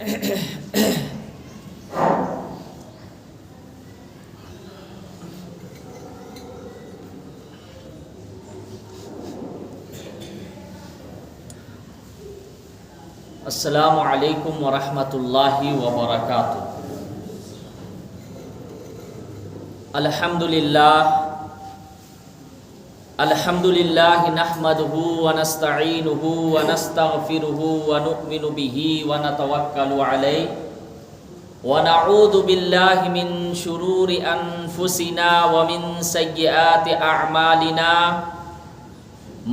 السلام علیکم ورحمۃ اللہ وبرکاتہ۔ الحمد للہ نحمدہ ونستعینہ ونستغفرہ ونؤمن بہ ونتوکل علیہ ونعوذ باللہ من شرور انفسنا ومن سیئات اعمالنا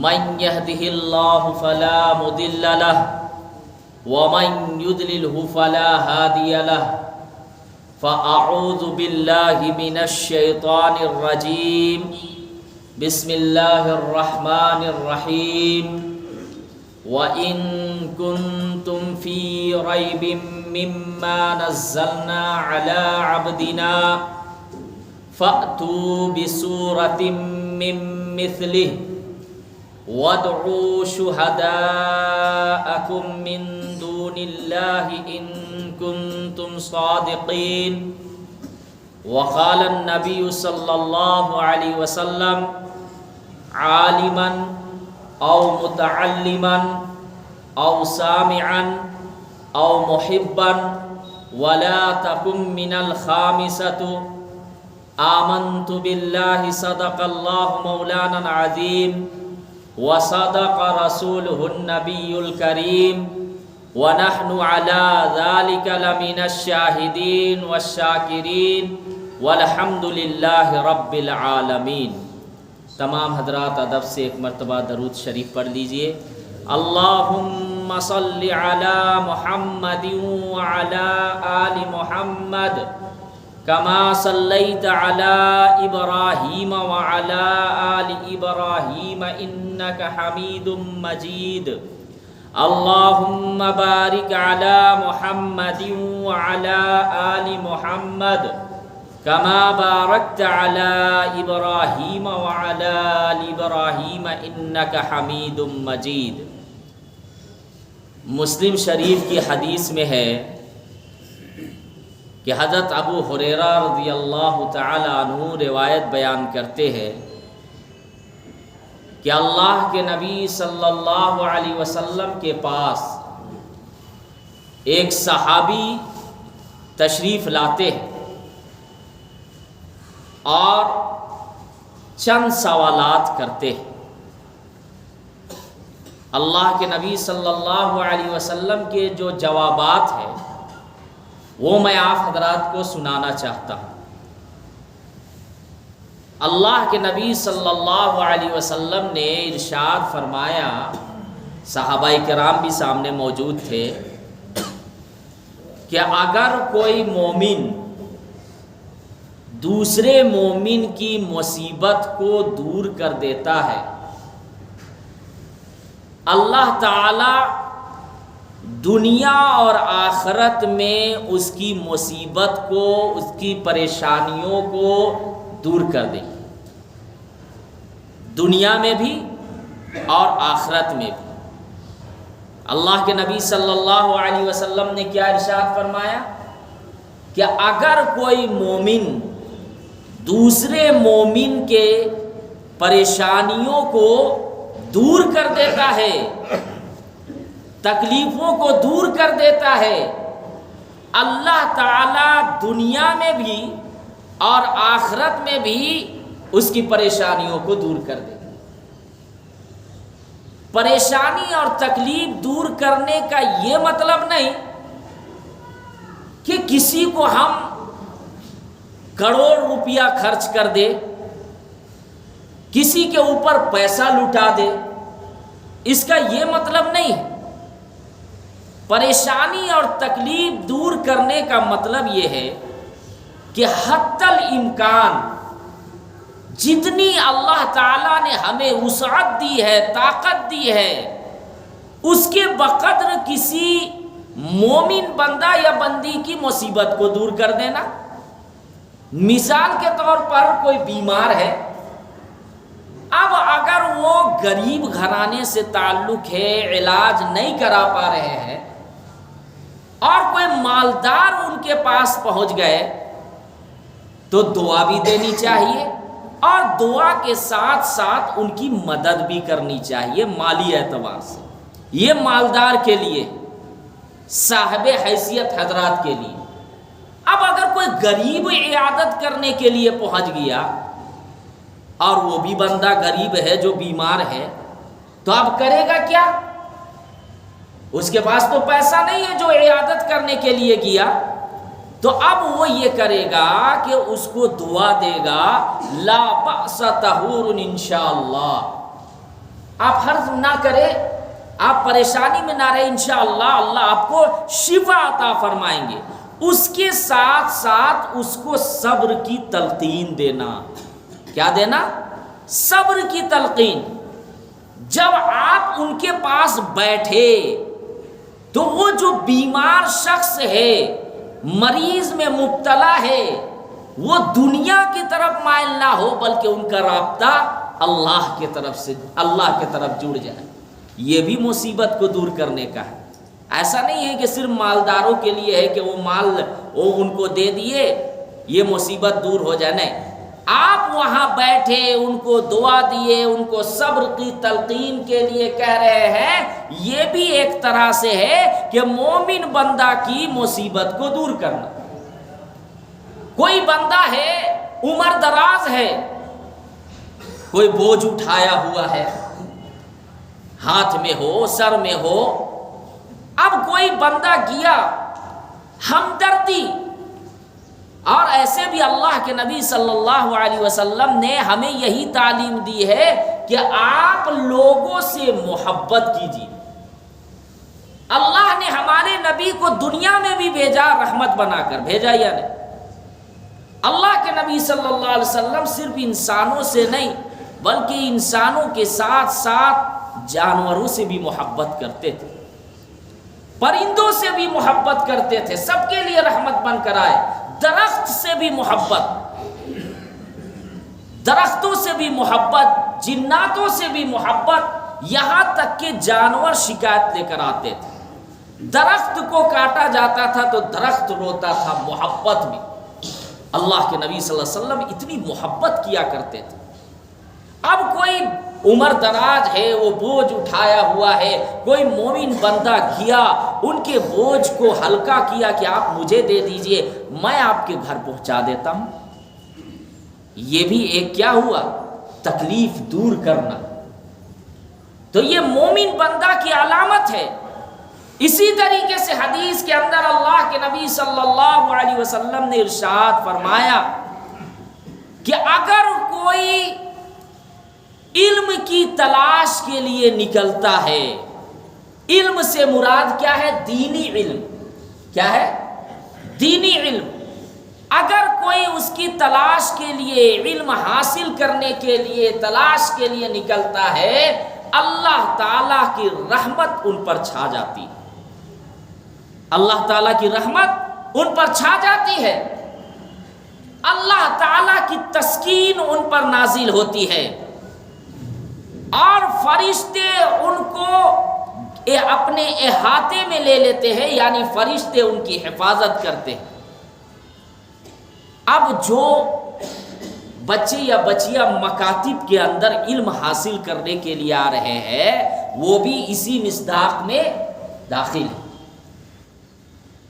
من یہدہ اللہ فلا مضل لہ ومن يضلله فلا هادي له فأعوذ بالله من الشيطان الرجيم بسم الله الرحمن الرحيم وإن كنتم في ريب مما نزلنا على عبدنا فأتوا بسورة من مثله وادعوا شهداءكم من دون الله إن كنتم صادقين۔ وقال النبي صلى الله عليه وسلم عالما أو متعلما أو سامعا أو محبا ولا تكن من الخامسة آمنت بالله صدق الله مولانا العظيم وصدق رسوله النبي الكريم ونحن على ذلك لمن الشاهدين والشاكرين والحمد لله رب العالمين۔ تمام حضرات ادب سے ایک مرتبہ درود شریف پڑھ لیجئے۔ اللہم صل علی محمد وعلی آل محمد کما صلیت علی ابراہیم وعلی آل ابراہیم انک حمید مجید۔ اللہم بارک علی محمد وعلی آل محمد کما بارکت علی ابراہیم وعلی آل ابراہیم انک حمید مجید۔ مسلم شریف کی حدیث میں ہے کہ حضرت ابو ہریرہ رضی اللہ تعالی عنہ روایت بیان کرتے ہیں کہ اللہ کے نبی صلی اللہ علیہ وسلم کے پاس ایک صحابی تشریف لاتے ہیں اور چند سوالات کرتے ہیں۔ اللہ کے نبی صلی اللہ علیہ وسلم کے جو جوابات ہیں وہ میں آپ حضرات کو سنانا چاہتا ہوں۔ اللہ کے نبی صلی اللہ علیہ وسلم نے ارشاد فرمایا، صحابہ کرام بھی سامنے موجود تھے، کہ اگر کوئی مومن دوسرے مومن کی مصیبت کو دور کر دیتا ہے، اللہ تعالی دنیا اور آخرت میں اس کی مصیبت کو، اس کی پریشانیوں کو دور کر دے، دنیا میں بھی اور آخرت میں بھی۔ اللہ کے نبی صلی اللہ علیہ وسلم نے کیا ارشاد فرمایا کہ اگر کوئی مومن دوسرے مومن کے پریشانیوں کو دور کر دیتا ہے، تکلیفوں کو دور کر دیتا ہے، اللہ تعالی دنیا میں بھی اور آخرت میں بھی اس کی پریشانیوں کو دور کر دے گا۔ پریشانی اور تکلیف دور کرنے کا یہ مطلب نہیں کہ کسی کو ہم کروڑ روپیہ خرچ کر دے، کسی کے اوپر پیسہ لٹا دے، اس کا یہ مطلب نہیں ہے۔ پریشانی اور تکلیف دور کرنے کا مطلب یہ ہے کہ حتی الامکان جتنی اللہ تعالیٰ نے ہمیں وسعت دی ہے، طاقت دی ہے، اس کے بقدر کسی مومن بندہ یا بندی کی مصیبت کو دور کر دینا۔ مثال کے طور پر کوئی بیمار ہے، اب اگر وہ غریب گھرانے سے تعلق ہے، علاج نہیں کرا پا رہے ہیں، اور کوئی مالدار ان کے پاس پہنچ گئے تو دعا بھی دینی چاہیے اور دعا کے ساتھ ساتھ ان کی مدد بھی کرنی چاہیے مالی اعتبار سے. یہ مالدار کے لیے، صاحب حیثیت حضرات کے لیے. اب اگر کوئی غریب عیادت کرنے کے لیے پہنچ گیا اور وہ بھی بندہ غریب ہے جو بیمار ہے، تو اب کرے گا کیا؟ اس کے پاس تو پیسہ نہیں ہے جو عیادت کرنے کے لیے گیا، تو اب وہ یہ کرے گا کہ اس کو دعا دے گا لا بأس طہور انشاءاللہ. آپ حرف نہ کرے، آپ پریشانی میں نہ رہے، انشاءاللہ اللہ آپ کو شفا عطا فرمائیں گے. اس کے ساتھ ساتھ اس کو صبر کی تلقین دینا. کیا دینا؟ صبر کی تلقین. جب آپ ان کے پاس بیٹھے تو وہ جو بیمار شخص ہے، مریض میں مبتلا ہے، وہ دنیا کی طرف مائل نہ ہو بلکہ ان کا رابطہ اللہ کی طرف جڑ جائے. یہ بھی مصیبت کو دور کرنے کا ہے. ایسا نہیں ہے کہ صرف مالداروں کے لیے ہے کہ وہ مال وہ ان کو دے دیے یہ مصیبت دور ہو جائے. نہیں، آپ وہاں بیٹھے ان کو دعا دیے، ان کو صبر کی تلقین کے لیے کہہ رہے ہیں، یہ بھی ایک طرح سے ہے کہ مومن بندہ کی مصیبت کو دور کرنا. کوئی بندہ ہے عمر دراز ہے، کوئی بوجھ اٹھایا ہوا ہے، ہاتھ میں ہو سر میں ہو. اب کوئی بندہ گیا، ہمدردی. اور ایسے بھی اللہ کے نبی صلی اللہ علیہ وسلم نے ہمیں یہی تعلیم دی ہے کہ آپ لوگوں سے محبت کیجیے. اللہ نے ہمارے نبی کو دنیا میں بھی بھیجا، رحمت بنا کر بھیجا یا نہیں؟ اللہ کے نبی صلی اللہ علیہ وسلم صرف انسانوں سے نہیں بلکہ انسانوں کے ساتھ ساتھ جانوروں سے بھی محبت کرتے تھے، پرندوں سے بھی محبت کرتے تھے، سب کے لیے رحمت بن کر آئے. درخت سے بھی محبت، درختوں سے بھی محبت، جناتوں سے بھی محبت، یہاں تک کہ جانور شکایت لے کر آتے تھے. درخت کو کاٹا جاتا تھا تو درخت روتا تھا. محبت بھی اللہ کے نبی صلی اللہ علیہ وسلم اتنی محبت کیا کرتے تھے. اب کوئی عمر دراز ہے، وہ بوجھ اٹھایا ہوا ہے، کوئی مومن بندہ گیا ان کے بوجھ کو ہلکا کیا کہ آپ مجھے دے دیجئے، میں آپ کے گھر پہنچا دیتا ہوں. یہ بھی ایک کیا ہوا؟ تکلیف دور کرنا. تو یہ مومن بندہ کی علامت ہے. اسی طریقے سے حدیث کے اندر اللہ کے نبی صلی اللہ علیہ وسلم نے ارشاد فرمایا کہ اگر کوئی علم کی تلاش کے لیے نکلتا ہے، علم سے مراد کیا ہے؟ دینی علم. کیا ہے؟ دینی علم. اگر کوئی اس کی تلاش کے لیے، علم حاصل کرنے کے لیے تلاش کے لیے نکلتا ہے، اللہ تعالیٰ کی رحمت ان پر چھا جاتی ہے. اللہ تعالیٰ کی رحمت ان پر چھا جاتی ہے. اللہ تعالیٰ کی تسکین ان پر نازل ہوتی ہے اور فرشتے ان کو اپنے احاطے میں لے لیتے ہیں، یعنی فرشتے ان کی حفاظت کرتے ہیں. اب جو بچے یا بچیاں مکاتب کے اندر علم حاصل کرنے کے لیے آ رہے ہیں، وہ بھی اسی مصداق میں داخل ہیں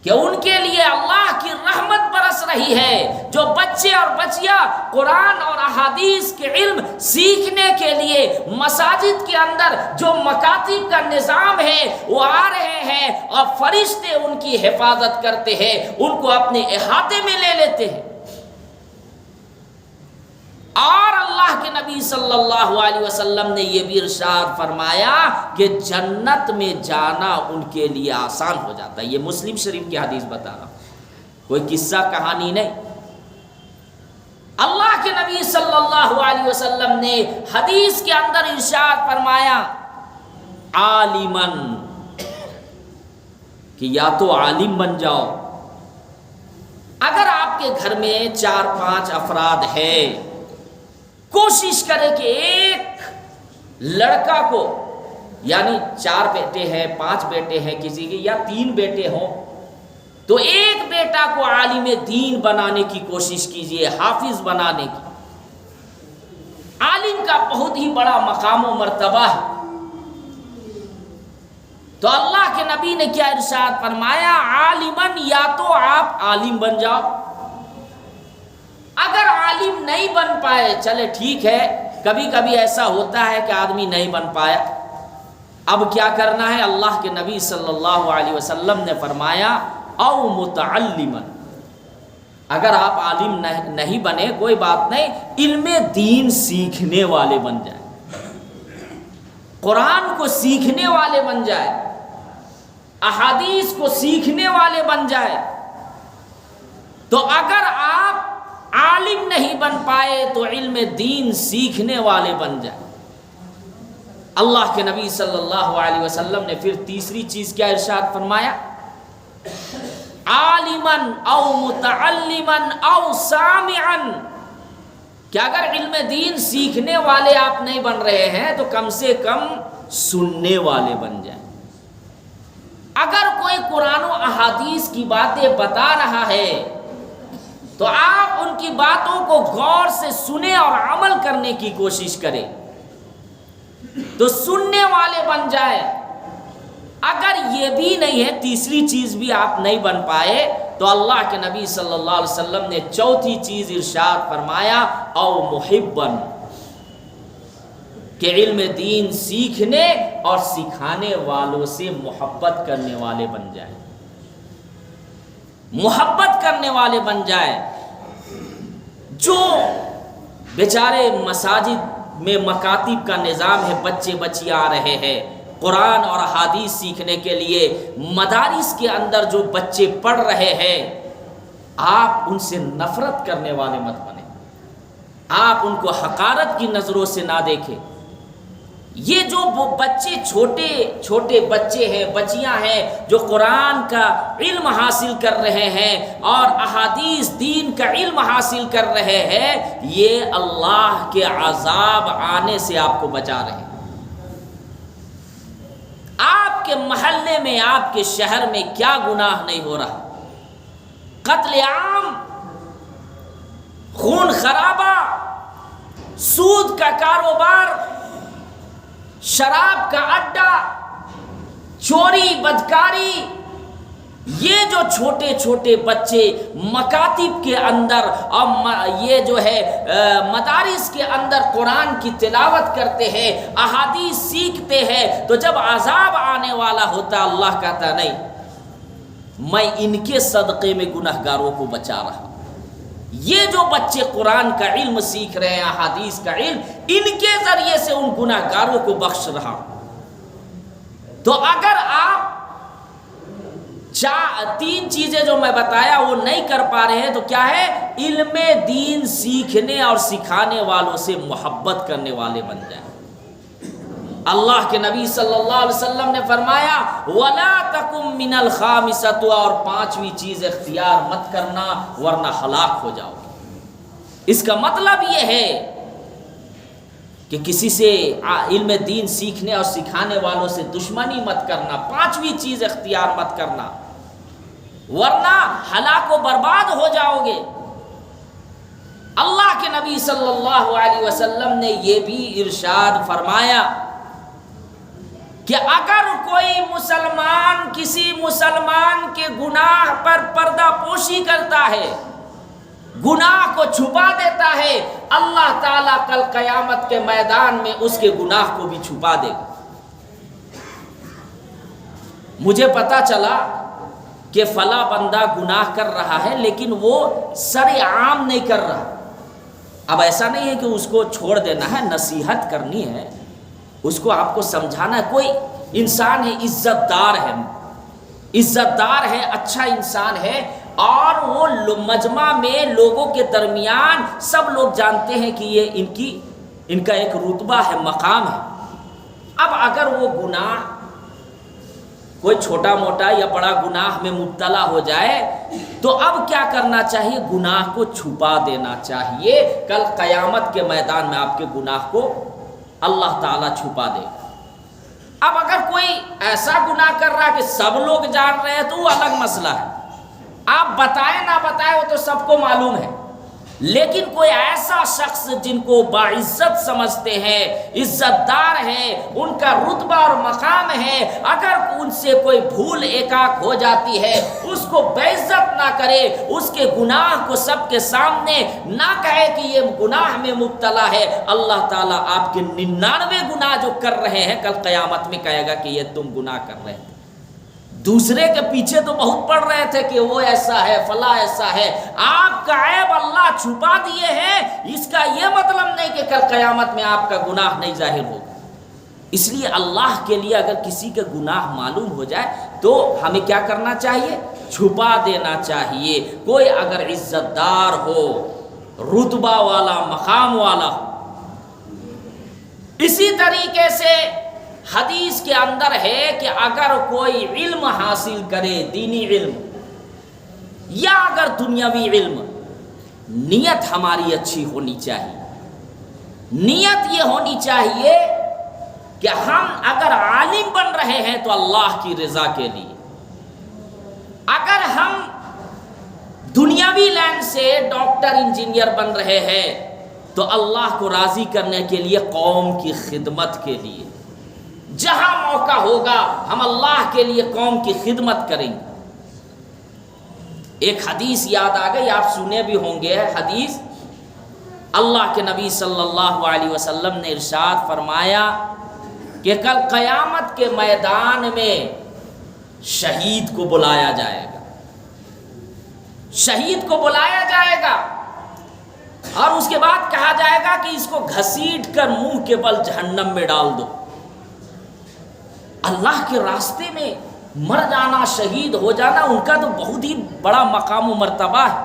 کہ ان کے لیے اللہ کی رحمت برس رہی ہے. جو بچے اور بچیاں قرآن اور احادیث کے علم سیکھنے کے لیے مساجد کے اندر جو مکاتب کا نظام ہے وہ آ رہے ہیں اور فرشتے ان کی حفاظت کرتے ہیں، ان کو اپنے احاطے میں لے لیتے ہیں. اور اللہ کے نبی صلی اللہ علیہ وسلم نے یہ بھی ارشاد فرمایا کہ جنت میں جانا ان کے لیے آسان ہو جاتا ہے. یہ مسلم شریف کی حدیث بتا رہا ہوں، کوئی قصہ کہانی نہیں. اللہ کے نبی صلی اللہ علیہ وسلم نے حدیث کے اندر ارشاد فرمایا عالمن، کہ یا تو عالم بن جاؤ. اگر آپ کے گھر میں 4-5 افراد ہیں، کوشش کرے کہ ایک لڑکا کو، یعنی 4 بیٹے ہیں 5 بیٹے ہیں کسی کے، یا 3 بیٹے ہوں، تو ایک بیٹا کو عالم دین بنانے کی کوشش کیجئے، حافظ بنانے کی۔ عالم کا بہت ہی بڑا مقام و مرتبہ ہے۔ تو اللہ کے نبی نے کیا ارشاد فرمایا، عالمن، یا تو آپ عالم بن جاؤ، اگر عالم نہیں بن پائے چلے ٹھیک ہے، کبھی کبھی ایسا ہوتا ہے کہ آدمی نہیں بن پایا، اب کیا کرنا ہے؟ اللہ کے نبی صلی اللہ علیہ وسلم نے فرمایا او متعلمن، اگر آپ عالم نہیں بنے کوئی بات نہیں، علم دین سیکھنے والے بن جائیں، قرآن کو سیکھنے والے بن جائے، احادیث کو سیکھنے والے بن جائے۔ تو اگر آپ عالم نہیں بن پائے تو علم دین سیکھنے والے بن جائیں۔ اللہ کے نبی صلی اللہ علیہ وسلم نے پھر تیسری چیز کیا ارشاد فرمایا، عالمن او متعلمن او سامعن، کہ اگر علم دین سیکھنے والے آپ نہیں بن رہے ہیں تو کم سے کم سننے والے بن جائیں۔ اگر کوئی قرآن و احادیث کی باتیں بتا رہا ہے تو آپ ان کی باتوں کو غور سے سنیں اور عمل کرنے کی کوشش کریں، تو سننے والے بن جائیں۔ اگر یہ بھی نہیں ہے، تیسری چیز بھی آپ نہیں بن پائے، تو اللہ کے نبی صلی اللہ علیہ وسلم نے چوتھی چیز ارشاد فرمایا او محبن، کہ علم دین سیکھنے اور سکھانے والوں سے محبت کرنے والے بن جائیں، محبت کرنے والے بن جائیں۔ جو بیچارے مساجد میں مکاتب کا نظام ہے، بچے بچیاں آ رہے ہیں قرآن اور حدیث سیکھنے کے لیے، مدارس کے اندر جو بچے پڑھ رہے ہیں، آپ ان سے نفرت کرنے والے مت بنیں، آپ ان کو حقارت کی نظروں سے نہ دیکھیں۔ یہ جو بچے چھوٹے چھوٹے بچے ہیں، بچیاں ہیں، جو قرآن کا علم حاصل کر رہے ہیں اور احادیث دین کا علم حاصل کر رہے ہیں، یہ اللہ کے عذاب آنے سے آپ کو بچا رہے ہیں۔ آپ کے محلے میں، آپ کے شہر میں کیا گناہ نہیں ہو رہا؟ قتل عام، خون خرابہ، سود کا کاروبار، شراب کا اڈا، چوری بدکاری، یہ جو چھوٹے چھوٹے بچے مکاتب کے اندر اور یہ جو ہے مدارس کے اندر قرآن کی تلاوت کرتے ہیں، احادیث سیکھتے ہیں، تو جب عذاب آنے والا ہوتا اللہ کہتا نہیں، میں ان کے صدقے میں گنہگاروں کو بچا رہا ہوں۔ یہ جو بچے قرآن کا علم سیکھ رہے ہیں، احادیث کا علم، ان کے ذریعے سے ان گنہگاروں کو بخش رہا ہوں۔ تو اگر آپ تین چیزیں جو میں بتایا وہ نہیں کر پا رہے ہیں تو کیا ہے؟ علم دین سیکھنے اور سکھانے والوں سے محبت کرنے والے بن جائیں۔ اللہ کے نبی صلی اللہ علیہ وسلم نے فرمایا وَلَا تَكُمْ مِنَ الْخَامِسَةُ، اور پانچویں چیز اختیار مت کرنا ورنہ ہلاک ہو جاؤ گے۔ اس کا مطلب یہ ہے کہ کسی سے علم دین سیکھنے اور سکھانے والوں سے دشمنی مت کرنا، پانچویں چیز اختیار مت کرنا، ورنہ ہلاک و برباد ہو جاؤ گے۔ اللہ کے نبی صلی اللہ علیہ وسلم نے یہ بھی ارشاد فرمایا کہ اگر کوئی مسلمان کسی مسلمان کے گناہ پر پردہ پوشی کرتا ہے، گناہ کو چھپا دیتا ہے، اللہ تعالیٰ کل قیامت کے میدان میں اس کے گناہ کو بھی چھپا دے گا۔ مجھے پتا چلا کہ فلاں بندہ گناہ کر رہا ہے لیکن وہ سر عام نہیں کر رہا، اب ایسا نہیں ہے کہ اس کو چھوڑ دینا ہے، نصیحت کرنی ہے، اس کو آپ کو سمجھانا ہے۔ کوئی انسان ہے، عزت دار ہے، اچھا انسان ہے، اور وہ مجمع میں لوگوں کے درمیان سب لوگ جانتے ہیں کہ یہ ان کا ایک رتبہ ہے، مقام ہے۔ اب اگر وہ گناہ کوئی چھوٹا موٹا یا بڑا گناہ میں مبتلا ہو جائے تو اب کیا کرنا چاہیے؟ گناہ کو چھپا دینا چاہیے، کل قیامت کے میدان میں آپ کے گناہ کو اللہ تعالیٰ چھپا دے گا۔ اب اگر کوئی ایسا گناہ کر رہا ہے کہ سب لوگ جان رہے ہیں تو وہ الگ مسئلہ ہے، آپ بتائیں نہ بتائیں وہ تو سب کو معلوم ہے، لیکن کوئی ایسا شخص جن کو باعزت سمجھتے ہیں، عزت دار ہے، ان کا رتبہ اور مقام ہے، اگر ان سے کوئی بھول ایکاک ہو جاتی ہے اس کو بے عزت نہ کرے، اس کے گناہ کو سب کے سامنے نہ کہے کہ یہ گناہ میں مبتلا ہے، اللہ تعالیٰ آپ کے 99 گناہ جو کر رہے ہیں کل قیامت میں کہے گا کہ یہ تم گناہ کر رہے ہیں، دوسرے کے پیچھے تو بہت پڑ رہے تھے کہ وہ ایسا ہے فلاں ایسا ہے، آپ کا عیب اللہ چھپا دیے ہیں، اس کا یہ مطلب نہیں کہ کل قیامت میں آپ کا گناہ نہیں ظاہر ہوگا۔ اس لیے اللہ کے لیے اگر کسی کا گناہ معلوم ہو جائے تو ہمیں کیا کرنا چاہیے؟ چھپا دینا چاہیے۔ کوئی اگر عزت دار ہو، رتبہ والا، مقام والا ہو۔ اسی طریقے سے حدیث کے اندر ہے کہ اگر کوئی علم حاصل کرے، دینی علم یا اگر دنیاوی علم، نیت ہماری اچھی ہونی چاہیے۔ نیت یہ ہونی چاہیے کہ ہم اگر عالم بن رہے ہیں تو اللہ کی رضا کے لیے، اگر ہم دنیاوی لائن سے ڈاکٹر انجینئر بن رہے ہیں تو اللہ کو راضی کرنے کے لیے، قوم کی خدمت کے لیے، جہاں موقع ہوگا ہم اللہ کے لیے قوم کی خدمت کریں گے۔ ایک حدیث یاد آ گئی، آپ سنے بھی ہوں گے حدیث، اللہ کے نبی صلی اللہ علیہ وسلم نے ارشاد فرمایا کہ کل قیامت کے میدان میں شہید کو بلایا جائے گا، شہید کو بلایا جائے گا، اور اس کے بعد کہا جائے گا کہ اس کو گھسیٹ کر منہ کے بل جہنم میں ڈال دو۔ اللہ کے راستے میں مر جانا، شہید ہو جانا، ان کا تو بہت ہی بڑا مقام و مرتبہ ہے۔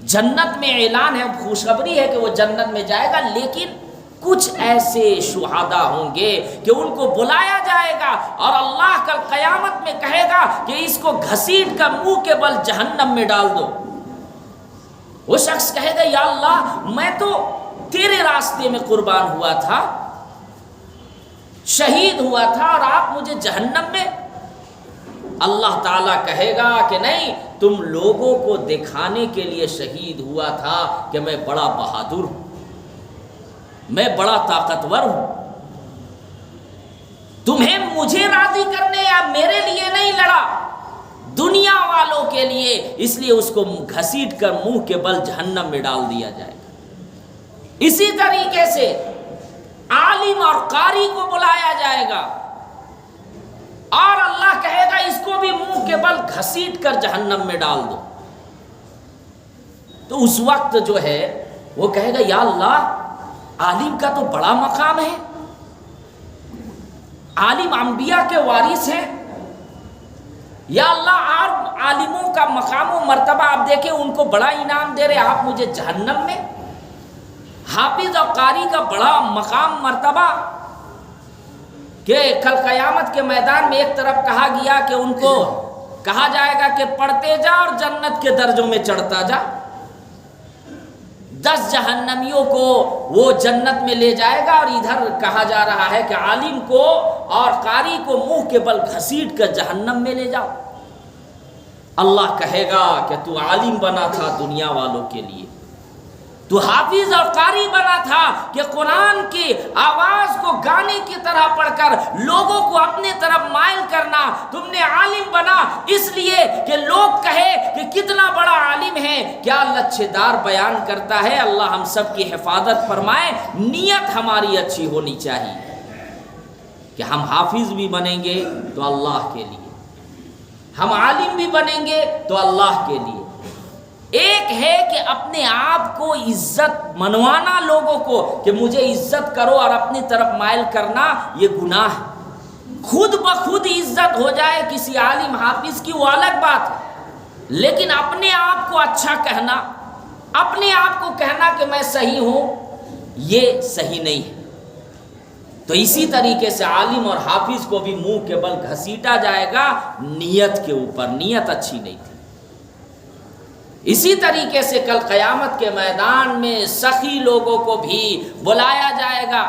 جنت میں اعلان ہے، خوشخبری ہے کہ وہ جنت میں جائے گا، لیکن کچھ ایسے شہداء ہوں گے کہ ان کو بلایا جائے گا اور اللہ کل قیامت میں کہے گا کہ اس کو گھسیٹ کر منہ کے بل جہنم میں ڈال دو۔ وہ شخص کہے گا یا اللہ میں تو تیرے راستے میں قربان ہوا تھا، شہید ہوا تھا، اور آپ مجھے جہنم میں۔ اللہ تعالیٰ کہے گا کہ نہیں، تم لوگوں کو دکھانے کے لیے شہید ہوا تھا کہ میں بڑا بہادر ہوں، میں بڑا طاقتور ہوں، تمہیں مجھے راضی کرنے یا میرے لیے نہیں لڑا، دنیا والوں کے لیے، اس لیے اس کو گھسیٹ کر منہ کے بل جہنم میں ڈال دیا جائے گا۔ اسی طریقے سے عالم اور قاری کو بلایا جائے گا اور اللہ کہے گا اس کو بھی منہ کے بل گھسیٹ کر جہنم میں ڈال دو۔ تو اس وقت جو ہے وہ کہے گا یا اللہ عالم کا تو بڑا مقام ہے، عالم انبیاء کے وارث ہیں، یا اللہ اور عالموں کا مقام و مرتبہ آپ دیکھیں، ان کو بڑا انعام دے رہے، آپ مجھے جہنم میں۔ حافظ اور قاری کا بڑا مقام مرتبہ کہ کل قیامت کے میدان میں ایک طرف کہا گیا کہ ان کو کہا جائے گا کہ پڑھتے جا اور جنت کے درجوں میں چڑھتا جا، 10 جہنمیوں کو وہ جنت میں لے جائے گا، اور ادھر کہا جا رہا ہے کہ عالم کو اور قاری کو منہ کے بل گھسیٹ کر جہنم میں لے جاؤ۔ اللہ کہے گا کہ تو عالم بنا تھا دنیا والوں کے لیے، تو حافظ اور قاری بنا تھا کہ قرآن کی آواز کو گانے کی طرح پڑھ کر لوگوں کو اپنے طرف مائل کرنا، تم نے عالم بنا اس لیے کہ لوگ کہے کہ کتنا بڑا عالم ہے، کیا لچھے دار بیان کرتا ہے۔ اللہ ہم سب کی حفاظت فرمائے۔ نیت ہماری اچھی ہونی چاہیے کہ ہم حافظ بھی بنیں گے تو اللہ کے لیے، ہم عالم بھی بنیں گے تو اللہ کے لیے۔ ایک ہے کہ اپنے آپ کو عزت منوانا لوگوں کو کہ مجھے عزت کرو اور اپنی طرف مائل کرنا، یہ گناہ ہے۔ خود بخود عزت ہو جائے کسی عالم حافظ کی وہ الگ بات ہے، لیکن اپنے آپ کو اچھا کہنا، اپنے آپ کو کہنا کہ میں صحیح ہوں، یہ صحیح نہیں ہے۔ تو اسی طریقے سے عالم اور حافظ کو بھی منہ کے بل گھسیٹا جائے گا نیت کے اوپر، نیت اچھی نہیں تھی۔ اسی طریقے سے کل قیامت کے میدان میں سخی لوگوں کو بھی بلایا جائے گا۔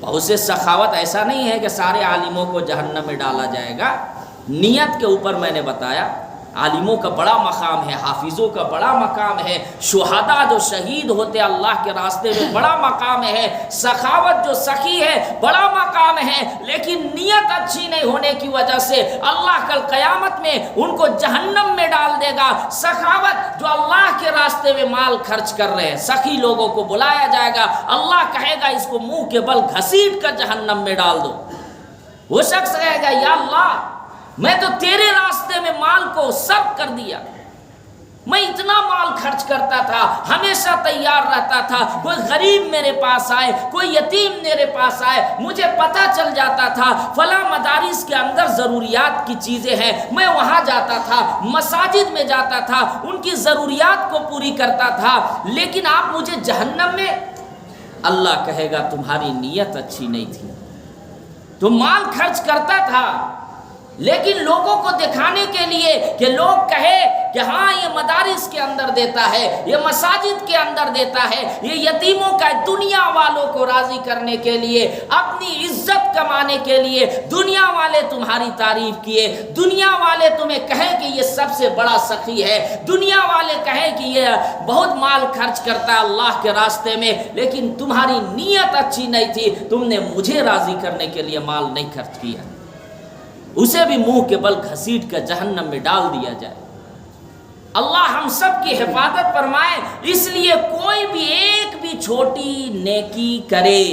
بہت سے سخاوت ایسا نہیں ہے کہ سارے عالموں کو جہنم میں ڈالا جائے گا، نیت کے اوپر میں نے بتایا عالموں کا بڑا مقام ہے، حافظوں کا بڑا مقام ہے، شہداء جو شہید ہوتے اللہ کے راستے میں بڑا مقام ہے، سخاوت جو سخی ہے بڑا مقام ہے، لیکن نیت اچھی نہیں ہونے کی وجہ سے اللہ کل قیامت میں ان کو جہنم میں ڈال دے گا۔ سخاوت جو اللہ کے راستے میں مال خرچ کر رہے ہیں، سخی لوگوں کو بلایا جائے گا، اللہ کہے گا اس کو منہ کے بل گھسیٹ کر جہنم میں ڈال دو۔ وہ شخص کہے گا یا اللہ میں تو تیرے راستے میں مال کو صرف کر دیا، میں اتنا مال خرچ کرتا تھا، ہمیشہ تیار رہتا تھا، کوئی غریب میرے پاس آئے، کوئی یتیم میرے پاس آئے، مجھے پتہ چل جاتا تھا فلاں مدارس کے اندر ضروریات کی چیزیں ہیں، میں وہاں جاتا تھا، مساجد میں جاتا تھا، ان کی ضروریات کو پوری کرتا تھا، لیکن آپ مجھے جہنم میں۔ اللہ کہے گا تمہاری نیت اچھی نہیں تھی، تم مال خرچ کرتا تھا لیکن لوگوں کو دکھانے کے لیے کہ لوگ کہے کہ ہاں یہ مدارس کے اندر دیتا ہے، یہ مساجد کے اندر دیتا ہے، یہ یتیموں کا دنیا والوں کو راضی کرنے کے لیے، اپنی عزت کمانے کے لیے دنیا والے تمہاری تعریف کیے، دنیا والے تمہیں کہیں کہ یہ سب سے بڑا سخی ہے، دنیا والے کہیں کہ یہ بہت مال خرچ کرتا ہے اللہ کے راستے میں، لیکن تمہاری نیت اچھی نہیں تھی، تم نے مجھے راضی کرنے کے لیے مال نہیں خرچ کیا، اسے بھی منہ کے بل گھسیٹ کر جہنم میں ڈال دیا جائے۔ اللہ ہم سب کی حفاظت فرمائے۔ اس لیے کوئی بھی ایک بھی چھوٹی نیکی کرے،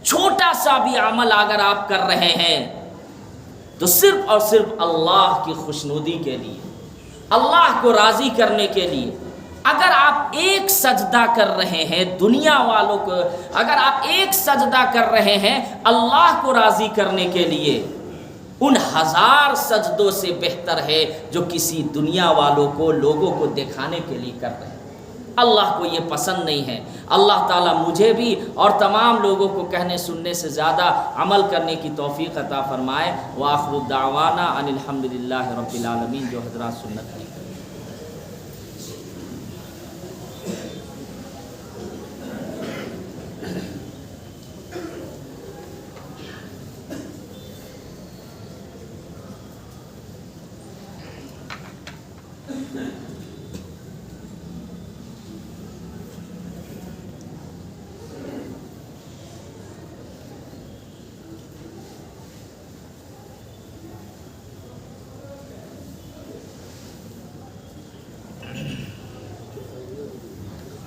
چھوٹا سا بھی عمل اگر آپ کر رہے ہیں تو صرف اور صرف اللہ کی خوشنودی کے لیے، اللہ کو راضی کرنے کے لیے۔ اگر آپ ایک سجدہ کر رہے ہیں دنیا والوں کو، اگر آپ ایک سجدہ کر رہے ہیں اللہ کو راضی کرنے کے لیے، ان 1000 سجدوں سے بہتر ہے جو کسی دنیا والوں کو، لوگوں کو دکھانے کے لیے کر رہے ہیں۔ اللہ کو یہ پسند نہیں ہے۔ اللہ تعالیٰ مجھے بھی اور تمام لوگوں کو کہنے سننے سے زیادہ عمل کرنے کی توفیق عطا فرمائے۔ وآخر دعوانا ان الحمدللہ رب العالمین، جو حضرات سنت ہے۔